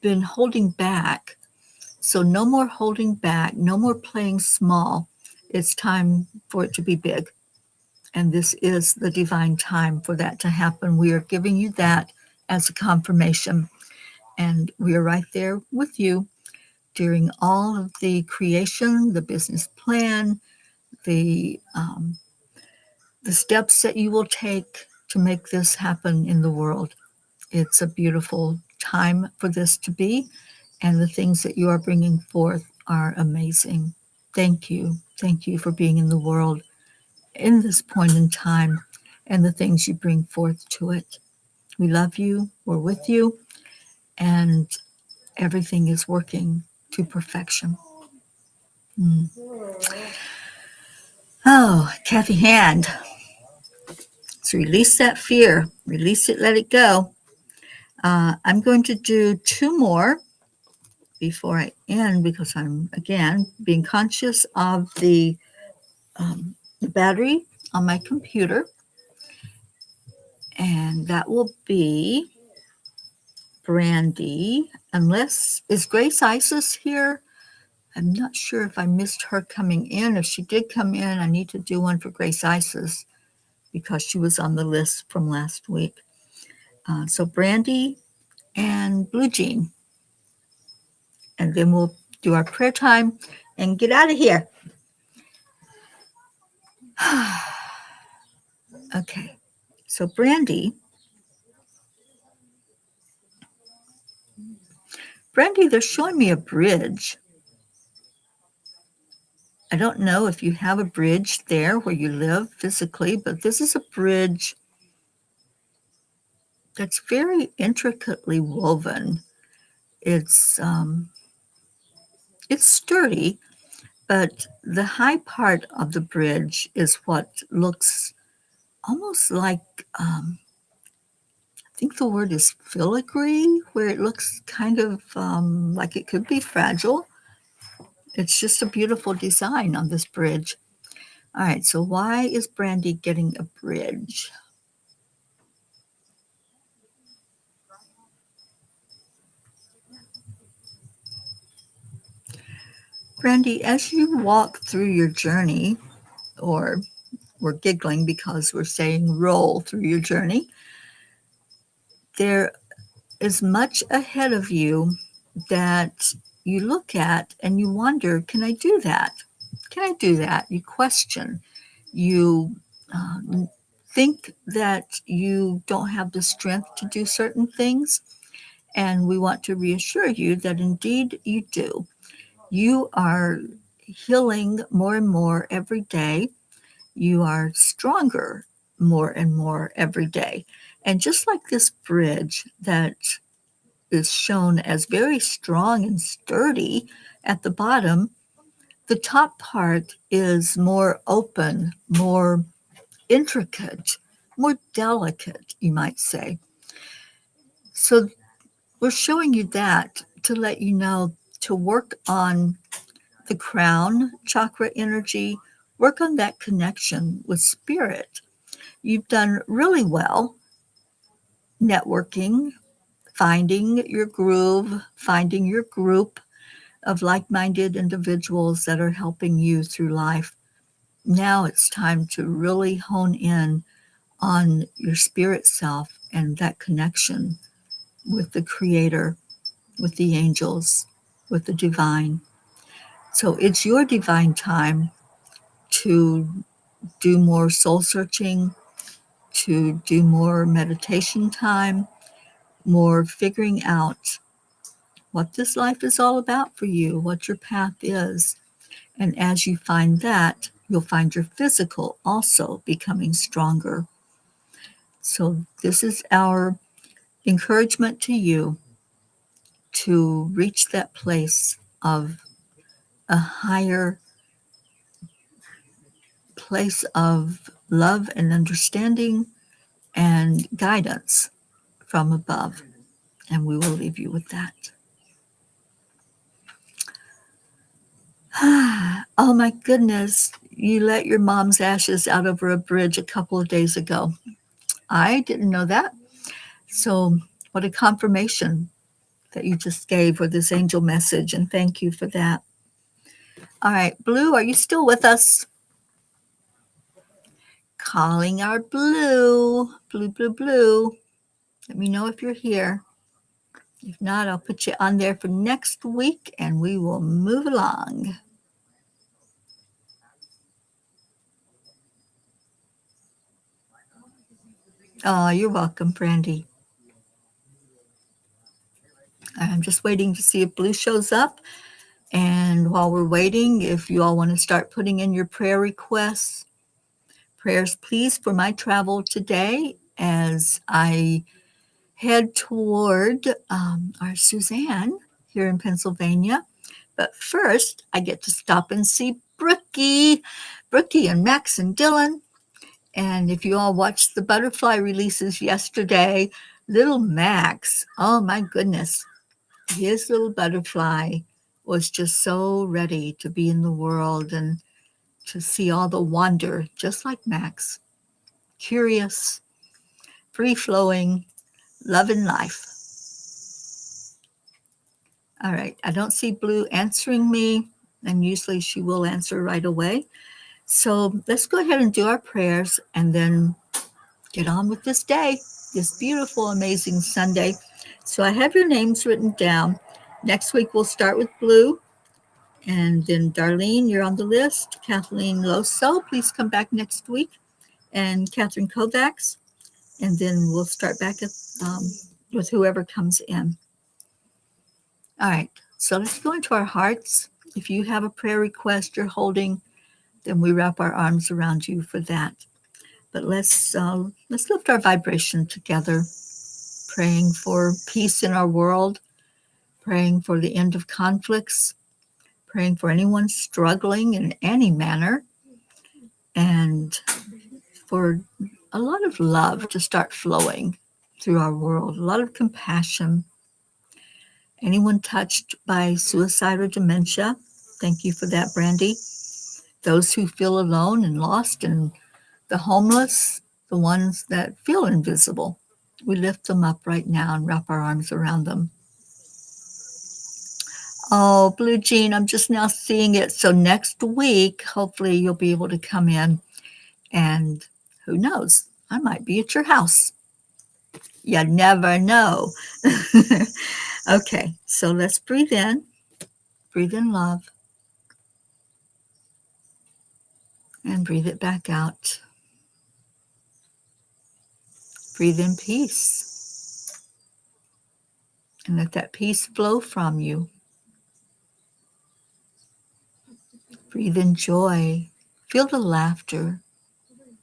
been holding back. So, no more holding back, no more playing small. It's time for it to be big. And this is the divine time for that to happen. We are giving you that as a confirmation. And we are right there with you during all of the creation, the business plan, the steps that you will take to make this happen in the world. It's a beautiful time for this to be, and the things that you are bringing forth are amazing. Thank you. Thank you for being in the world in this point in time and the things you bring forth to it. We love you. We're with you. And everything is working to perfection. Oh, Kathy Hand. So release that fear. Release it. Let it go. I'm going to do two more before I end, because I'm, again, being conscious of the battery on my computer. And that will be Brandy. Unless, is Grace Isis here? I'm not sure if I missed her coming in. If she did come in, I need to do one for Grace Isis because she was on the list from last week. So Brandy and Blue Jean. And then we'll do our prayer time and get out of here. Okay. So Brandy, they're showing me a bridge. I don't know if you have a bridge there where you live physically, but this is a bridge that's very intricately woven. It's sturdy, but the high part of the bridge is what looks almost like, I think the word is filigree, where it looks kind of like it could be fragile. It's just a beautiful design on this bridge. All right, so why is Brandy getting a bridge? Brandy, as you walk through your journey, or we're giggling because we're saying roll through your journey, there is much ahead of you that you look at and you wonder, can I do that? Can I do that? You question. You think that you don't have the strength to do certain things. And we want to reassure you that indeed you do. You are healing more and more every day. You are stronger more and more every day. And just like this bridge that is shown as very strong and sturdy at the bottom, the top part is more open, more intricate, more delicate, you might say. So we're showing you that to let you know to work on the crown chakra energy, work on that connection with spirit. You've done really well networking, finding your groove, finding your group of like-minded individuals that are helping you through life. Now it's time to really hone in on your spirit self and that connection with the Creator, with the angels, with the divine. So it's your divine time to do more soul searching, to do more meditation time, more figuring out what this life is all about for you, what your path is. And as you find that, you'll find your physical also becoming stronger. So, this is our encouragement to you to reach that place of a higher place of love and understanding and guidance from above. And we will leave you with that. Oh my goodness, you let your mom's ashes out over a bridge a couple of days ago. I didn't know that. So, what a confirmation that you just gave with this angel message, and thank you for that. All right, Blue, are you still with us? Calling our Blue. Blue, Blue, Blue. Let me know if you're here. If not, I'll put you on there for next week and we will move along. Oh, you're welcome, Brandy. I'm just waiting to see if Blue shows up. And while we're waiting, if you all want to start putting in your prayer requests, prayers please for my travel today as I head toward our Suzanne here in Pennsylvania. But first, I get to stop and see Brookie and Max and Dylan. And if you all watched the butterfly releases yesterday, little Max, oh my goodness, his little butterfly was just so ready to be in the world and to see all the wonder, just like Max. Curious, free-flowing, loving life. All right, I don't see Blue answering me, and usually she will answer right away. So let's go ahead and do our prayers and then get on with this day, this beautiful, amazing Sunday. So I have your names written down. Next week we'll start with Blue, and then Darlene, you're on the list. Kathleen Loso, please come back next week, and Catherine Kovacs, and then we'll start back with whoever comes in. All right, so let's go into our hearts. If you have a prayer request you're holding, then we wrap our arms around you for that. But let's lift our vibration together, praying for peace in our world, praying for the end of conflicts, praying for anyone struggling in any manner, and for a lot of love to start flowing through our world, a lot of compassion. Anyone touched by suicide or dementia, thank you for that, Brandy. Those who feel alone and lost, and the homeless, the ones that feel invisible, we lift them up right now and wrap our arms around them. Oh, Blue Jean, I'm just now seeing it. So next week, hopefully you'll be able to come in, and who knows, I might be at your house. You never know. Okay, so let's breathe in love, and breathe it back out. Breathe in peace, and let that peace flow from you. Breathe in joy. Feel the laughter.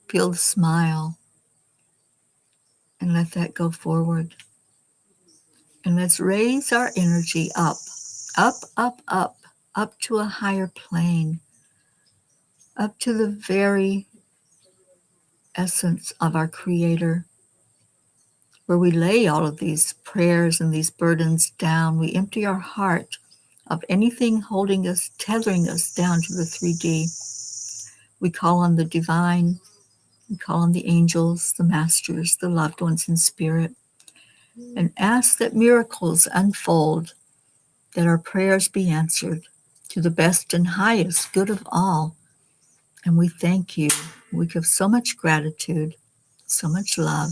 Feel the smile. And let that go forward. And let's raise our energy up, up, up, up, up to a higher plane, up to the very essence of our Creator, where we lay all of these prayers and these burdens down. We empty our heart of anything holding us, tethering us down to the 3D. We call on the divine. We call on the angels, the masters, the loved ones in spirit, and ask that miracles unfold, that our prayers be answered to the best and highest good of all, And we thank you. We give so much gratitude, so much love.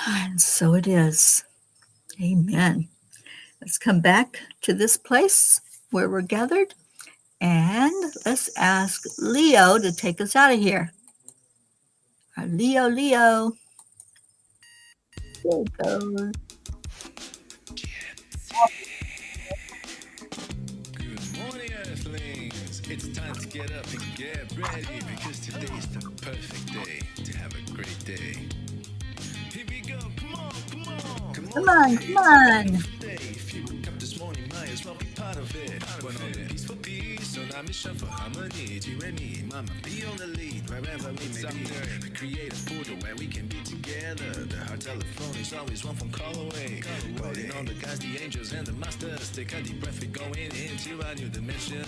And so it is. Amen. Let's come back to this place where we're gathered and let's ask Leo to take us out of here. Leo, Leo. There it goes.
Good morning, Earthlings. It's time to get up and get ready because today's the perfect day to have a great day. Here we go. Come on, come on.
Come on, come on.
If you woke up this morning, might as well be part of it. We're on the peace for peace, on our mission for harmony. You and me, mama, be on the lead wherever we may be. We create a portal where we can be together. The heart telephone is always one phone call away. Calling on the guys, the angels, and the masters. Take a deep breath, we're going into a new dimension.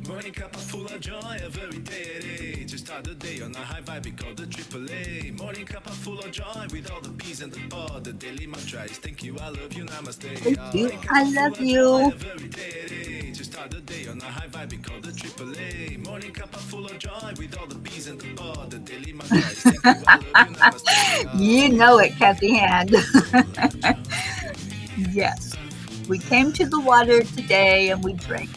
Morning cup full of joy, every day at 8. To start the day on a high vibe, we call the AAA. Morning cup full of joy with all the peas and the pod. The daily mantra is thank you, I love you, namaste.
Thank you, I love you.
Every day at 8. To start the day on a high vibe, we call the AAA. Morning cup full of joy with all the peas and the pod. The daily mantra is thank you, I love you, namaste.
You know it, Kathy Hand. Yes. We came to the water today and we drank.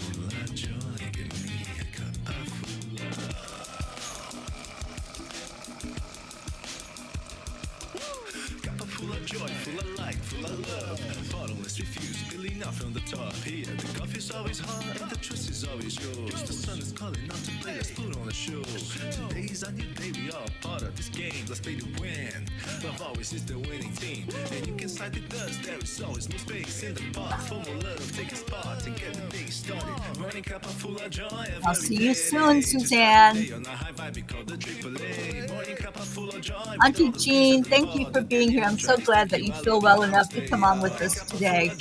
Full of joy, full of light, full of love. Bottomless refuse, spilling out from the top. Here, the coffee's always hot and the trust is always yours. The sun is calling out to play, let's put on a show. Today's a new day, we are part of this game. Let's play to win. Love always is the winning team. And you can side with us, there is always no space in the pot. For more love, take a spot and get the day started. Running cup full of joy.
I'll see you soon, Suzanne. Auntie Jean, thank you for being here. I'm so glad that you feel well enough to come on with us today.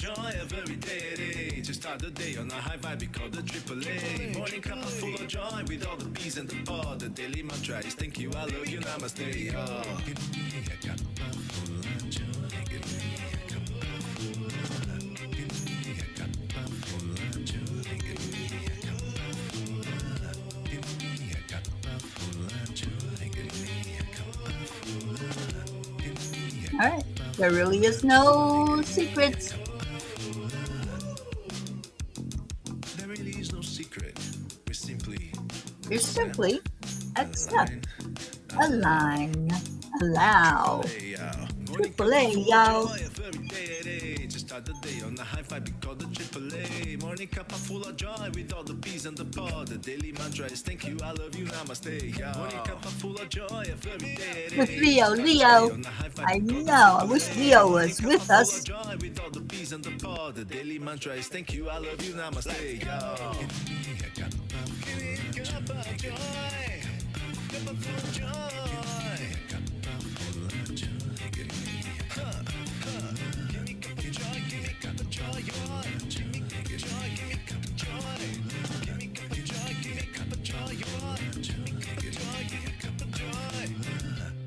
Start the day on a high vibe, we call the AAA. Morning cup full of joy with all the bees and the pod. The daily mantra is thank you, I love you, namaste. Give me a cup full of joy. Give me a cup full of. Give me a cup full of joy. Give me a cup full of. Give me a cup full of joy. Give me a cup full of. Give me a.
All right. There really is no secrets. You're simply accept, align, allow. AAA, y'all. Start the day on the high five, we call the AAA. Morning cup full of joy with all the bees and the pod. The daily mantra is thank you, I love you, namaste. Morning cup full of joy every day. With Leo. I know. I wish Leo was with us. With all the bees and the pod. The daily mantra is thank you, I love you, namaste. Give me a cup of joy. Cup of joy. Cup of joy. Give me a cup of joy. Give me a cup of joy. Give me a cup of joy. Give me a cup of joy. Give me a cup of joy. Give me a cup of joy. Give me a cup of joy.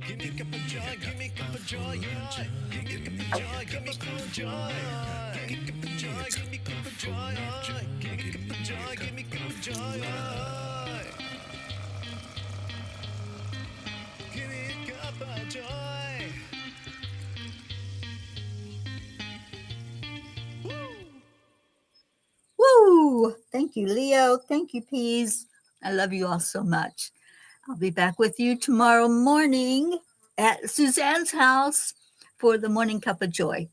Give me a cup of joy. Give me a cup of joy. Give me a cup of joy. Give me a cup of joy. Give me a cup of joy. Give me a cup of joy. Give me a cup of joy. Give me a cup of joy. Give me a cup of joy. Woo! Thank you, Leo. Thank you, Peas. I love you all so much. I'll be back with you tomorrow morning at Suzanne's house for the Morning Cup of Joy.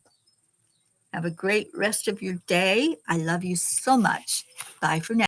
Have a great rest of your day. I love you so much. Bye for now.